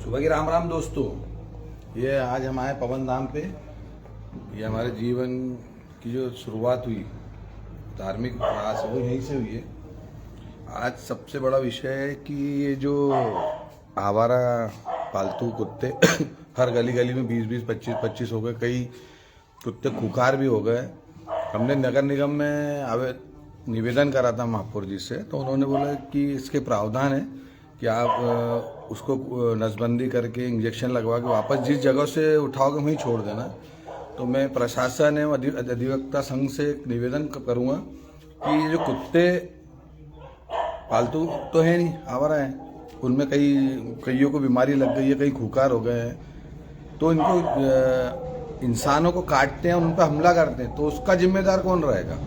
सुबह की राम राम दोस्तों। ये आज हम आए पवन धाम पे। ये हमारे जीवन की जो शुरुआत हुई धार्मिक प्रयास वो यहीं से हुई है। आज सबसे बड़ा विषय है कि ये जो आवारा पालतू कुत्ते हर गली गली में 20-20, 25-25 हो गए। कई कुत्ते खुखार भी हो गए। हमने नगर निगम में निवेदन करा था महापौर जी से, तो उन्होंने बोला कि इसके प्रावधान है कि आप उसको नसबंदी करके इंजेक्शन लगवा के वापस जिस जगह से उठाओगे वहीं छोड़ देना। तो मैं प्रशासन एवं अधिवक्ता संघ से निवेदन करूंगा कि ये जो कुत्ते पालतू तो है नहीं, आवारा है, उनमें कईयों को बीमारी लग गई है, कई खुखार हो गए हैं, तो इनको इंसानों को काटते हैं, उन पर हमला करते हैं, तो उसका जिम्मेदार कौन रहेगा।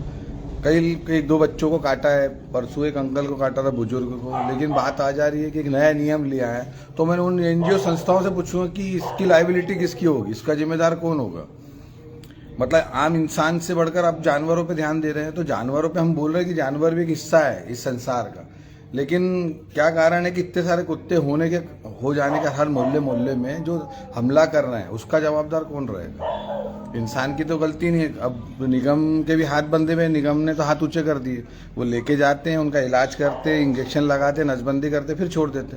कई 2 बच्चों को काटा है, परसों एक अंकल को काटा था, बुजुर्ग को। लेकिन बात आ जा रही है कि एक नया नियम लिया है, तो मैंने उन एनजीओ संस्थाओं से पूछूंगा कि इसकी लायबिलिटी किसकी होगी, इसका जिम्मेदार कौन होगा। मतलब आम इंसान से बढ़कर आप जानवरों पे ध्यान दे रहे हैं, तो जानवरों पे हम बोल रहे हैं कि जानवर भी एक हिस्सा है इस संसार का। लेकिन क्या कारण है कि इतने सारे कुत्ते हो जाने के हर मोहल्ले में जो हमला कर रहे हैं, उसका जवाबदार कौन रहेगा। इंसान की तो गलती नहीं है। अब निगम के भी हाथ बंधे हुए, निगम ने तो हाथ ऊंचे कर दिए। वो लेके जाते हैं, उनका इलाज करते, इंजेक्शन लगाते, नसबंदी करते, फिर छोड़ देते।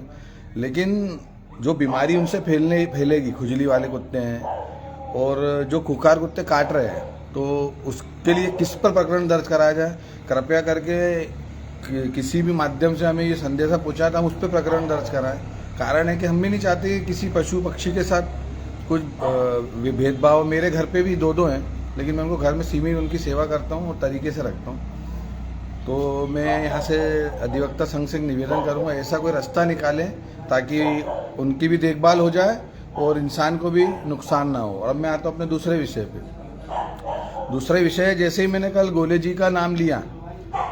लेकिन जो बीमारी उनसे फैलेगी, खुजली वाले कुत्ते हैं और जो खुखार कुत्ते काट रहे हैं, तो उसके लिए किस पर प्रकरण दर्ज कराया जाए। कृपया करके किसी भी माध्यम से हमें ये संदेशा पहुंचा था, हम उस पर प्रकरण दर्ज कराएं। कारण है कि हम भी नहीं चाहते कि किसी पशु पक्षी के साथ कुछ भेदभाव। मेरे घर पे भी 2 हैं, लेकिन मैं उनको घर में सीमित उनकी सेवा करता हूँ और तरीके से रखता हूँ। तो मैं यहाँ से अधिवक्ता संघ से निवेदन करूँगा, ऐसा कोई रास्ता निकालें ताकि उनकी भी देखभाल हो जाए और इंसान को भी नुकसान ना हो। और अब मैं आता हूँ अपने दूसरे विषय पे। दूसरा विषय, जैसे ही मैंने कल गोले जी का नाम लिया,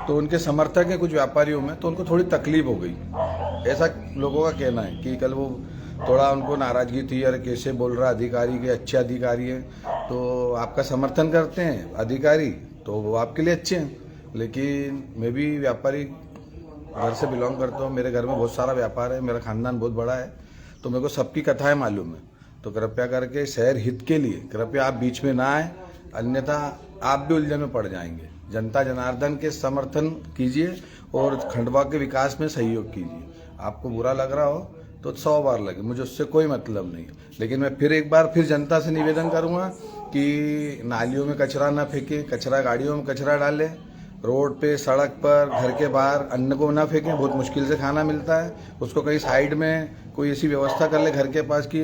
तो उनके समर्थक है कुछ व्यापारियों में, तो उनको थोड़ी तकलीफ हो गई। ऐसा लोगों का कहना है कि कल वो थोड़ा उनको नाराजगी थी, अरे कैसे बोल रहा अधिकारी के अच्छे अधिकारी हैं, तो आपका समर्थन करते हैं अधिकारी तो वो आपके लिए अच्छे हैं। लेकिन मैं भी व्यापारी घर से बिलोंग करता हूँ, मेरे घर में बहुत सारा व्यापार है, मेरा खानदान बहुत बड़ा है, तो मेरे को सबकी कथाएं मालूम है। तो कृपया करके शहर हित के लिए कृपया आप बीच में ना आए, अन्यथा आप भी उलझन में पड़ जाएंगे। जनता जनार्दन के समर्थन कीजिए और खंडवा के विकास में सहयोग कीजिए। आपको बुरा लग रहा हो तो 100 बार लगे, मुझे उससे कोई मतलब नहीं। लेकिन मैं फिर जनता से निवेदन करूंगा कि नालियों में कचरा ना फेंके, कचरा गाड़ियों में कचरा डालें, रोड पे, सड़क पर, घर के बाहर अन्न को ना फेंकें। बहुत मुश्किल से खाना मिलता है, उसको कहीं साइड में कोई ऐसी व्यवस्था कर ले घर के पास कि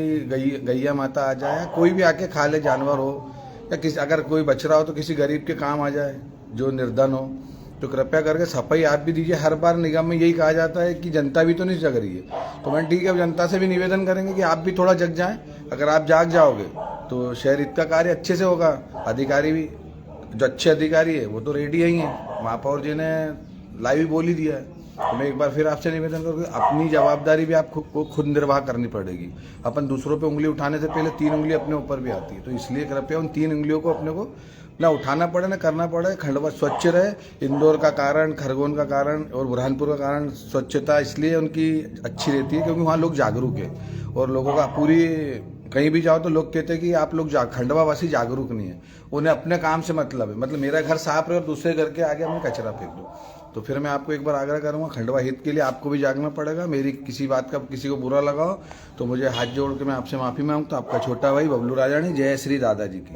गैया माता आ जाए, कोई भी आके खा ले, जानवर हो या अगर कोई बच रहा हो तो किसी गरीब के काम आ जाए जो निर्धन हो। तो कृपया करके सफाई आप भी दीजिए। हर बार निगम में यही कहा जाता है कि जनता भी तो नहीं जग रही है, तो मैं ठीक है, जनता से भी निवेदन करेंगे कि आप भी थोड़ा जग जाएं। अगर आप जाग जाओगे तो शहर हित का कार्य अच्छे से होगा। अधिकारी भी जो अच्छे अधिकारी है वो तो रेडी ही है, महापौर जी ने लाइव ही बोल ही दिया है। तो मैं एक बार फिर आपसे निवेदन करूँगी, अपनी जवाबदारी भी आपको खुद निर्वाह करनी पड़ेगी। अपन दूसरों पे उंगली उठाने से पहले 3 उंगली अपने ऊपर भी आती है, तो इसलिए कृपया उन 3 उंगलियों को अपने को ना उठाना पड़े ना करना पड़े। खंडवा स्वच्छ रहे। इंदौर का कारण, खरगोन का कारण और बुरहानपुर का कारण स्वच्छता इसलिए उनकी अच्छी रहती है क्योंकि वहाँ लोग जागरूक है। और लोगों का कहीं भी जाओ तो लोग कहते हैं कि आप लोग खंडवा वासी जागरूक नहीं है, उन्हें अपने काम से मतलब है। मतलब मेरा घर साफ रहे और दूसरे घर के आगे मैं कचरा फेंक दूँ। तो फिर मैं आपको एक बार आग्रह करूंगा, खंडवा हित के लिए आपको भी जागना पड़ेगा। मेरी किसी बात का किसी को बुरा लगाओ तो मुझे हाथ जोड़ के मैं आपसे माफी मांगता हूँ। आपका छोटा भाई बबलू राजानी। जय श्री दादाजी की।